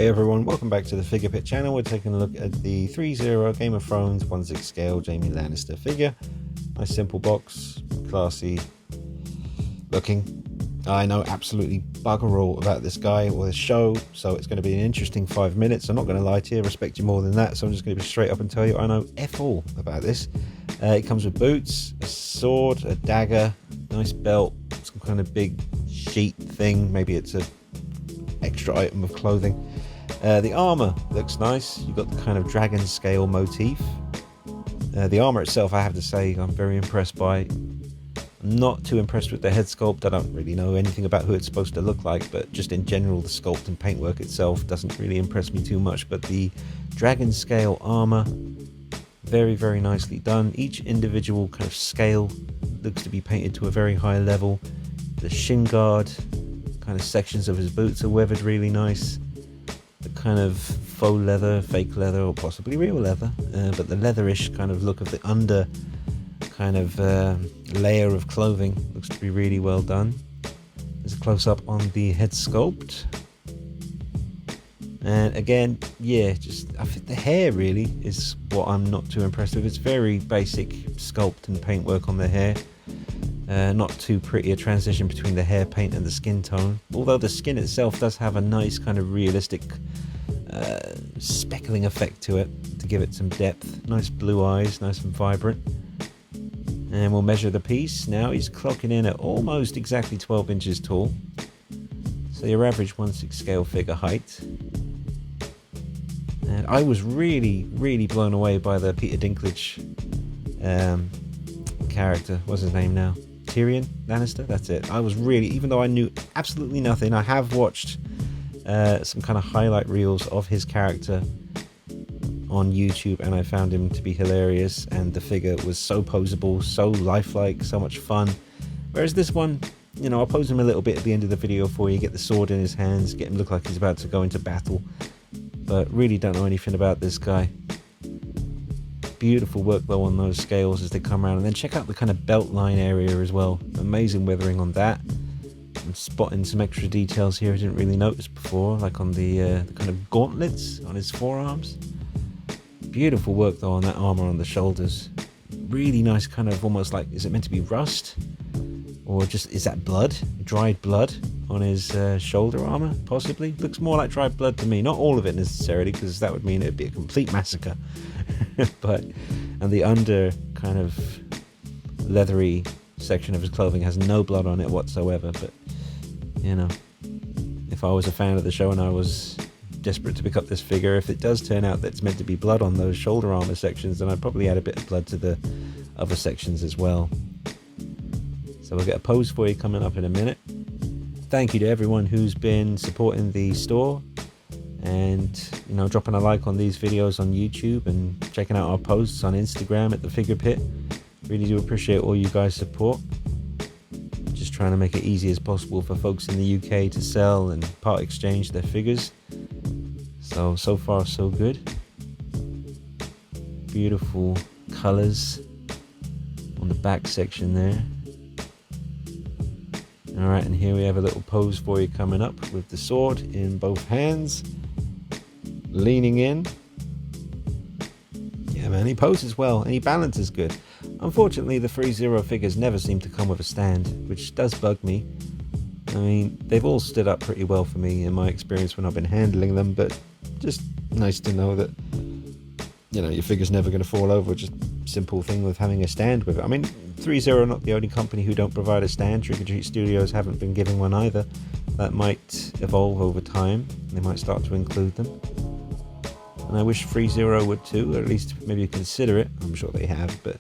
Hey everyone, welcome back to the Figure Pit channel. We're taking a look at the Threezero Game of Thrones 1/6 scale Jaime Lannister figure. Nice simple box, classy looking. I know absolutely bugger all about this guy or this show, so it's going to be an interesting 5 minutes. I'm not going to lie to you, respect you more than that, so I'm just going to be straight up and tell you I know F all about this. It comes with boots, a sword, a dagger, nice belt, some kind of big sheet thing. Maybe it's a extra item of clothing. The armor looks nice. You've got the kind of dragon scale motif. The armor itself, I have to say, I'm very impressed by. I'm not too impressed with the head sculpt. I don't really know anything about who it's supposed to look like, but just in general, the sculpt and paintwork itself doesn't really impress me too much. But the dragon scale armor, very, very nicely done. Each individual kind of scale looks to be painted to a very high level. The shin guard, kind of sections of his boots are weathered really nice. The kind of faux leather, fake leather, or possibly real leather, but the leatherish kind of look of the under kind of layer of clothing looks to be really well done. There's a close-up on the head sculpt. And again, yeah, I think the hair really is what I'm not too impressed with. It's very basic sculpt and paintwork on the hair. Not too pretty a transition between the hair paint and the skin tone, although the skin itself does have a nice kind of realistic speckling effect to it to give it some depth. Nice blue eyes, nice and vibrant. And we'll measure the piece. Now he's clocking in at almost exactly 12 inches tall, so your average 1/6 scale figure height. And I was really blown away by the Peter Dinklage character. What's his name now? Tyrion Lannister, that's it. I was really, even though I knew absolutely nothing, I have watched some kind of highlight reels of his character on YouTube, and I found him to be hilarious, and the figure was so poseable, so lifelike, so much fun. Whereas this one, you know, I'll pose him a little bit at the end of the video for you, get the sword in his hands, get him look like he's about to go into battle, but really don't know anything about this guy. Beautiful work though on those scales as they come around, and then check out the kind of belt line area as well. Amazing weathering on that. I'm spotting some extra details here I didn't really notice before, like on the kind of gauntlets on his forearms. Beautiful work though on that armor on the shoulders. Really nice kind of almost like, is it meant to be rust? Or just, is that blood? Dried blood on his shoulder armor, possibly? Looks more like dried blood to me. Not all of it necessarily, because that would mean it'd be a complete massacre. And the under kind of leathery section of his clothing has no blood on it whatsoever. But, you know, if I was a fan of the show and I was desperate to pick up this figure, if it does turn out that it's meant to be blood on those shoulder armor sections, then I'd probably add a bit of blood to the other sections as well. So we'll get a pose for you coming up in a minute. Thank you to everyone who's been supporting the store and, you know, dropping a like on these videos on YouTube and checking out our posts on Instagram at the Figure Pit. Really do appreciate all you guys' support. Just trying to make it easy as possible for folks in the UK to sell and part exchange their figures. So far so good. Beautiful colors on the back section there. Alright, and here we have a little pose for you coming up with the sword in both hands, leaning in. Yeah man, he poses well and he balances good. Unfortunately, the Threezero figures never seem to come with a stand, which does bug me. I mean, they've all stood up pretty well for me in my experience when I've been handling them, but just nice to know that, you know, your figure's never going to fall over. Just simple thing with having a stand with it. I mean, Threezero are not the only company who don't provide a stand. Trick or Treat Studios haven't been giving one either. That might evolve over time. They might start to include them. And I wish Threezero would too, or at least maybe consider it. I'm sure they have, but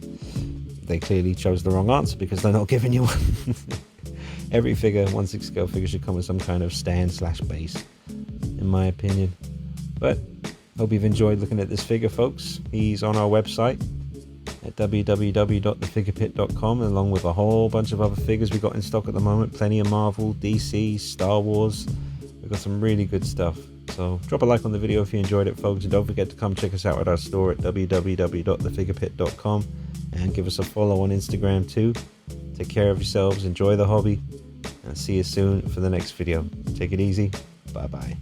they clearly chose the wrong answer because they're not giving you one. Every figure, 1/6 scale figure, should come with some kind of stand/base, in my opinion. But hope you've enjoyed looking at this figure, folks. He's on our website at www.thefigurepit.com, along with a whole bunch of other figures we got in stock at the moment. Plenty of Marvel, DC, Star Wars. We've got some really good stuff. So drop a like on the video if you enjoyed it, folks, and don't forget to come check us out at our store at www.thefigurepit.com, and give us a follow on Instagram too. Take care of yourselves, enjoy the hobby, and see you soon for the next video. Take it easy. Bye bye.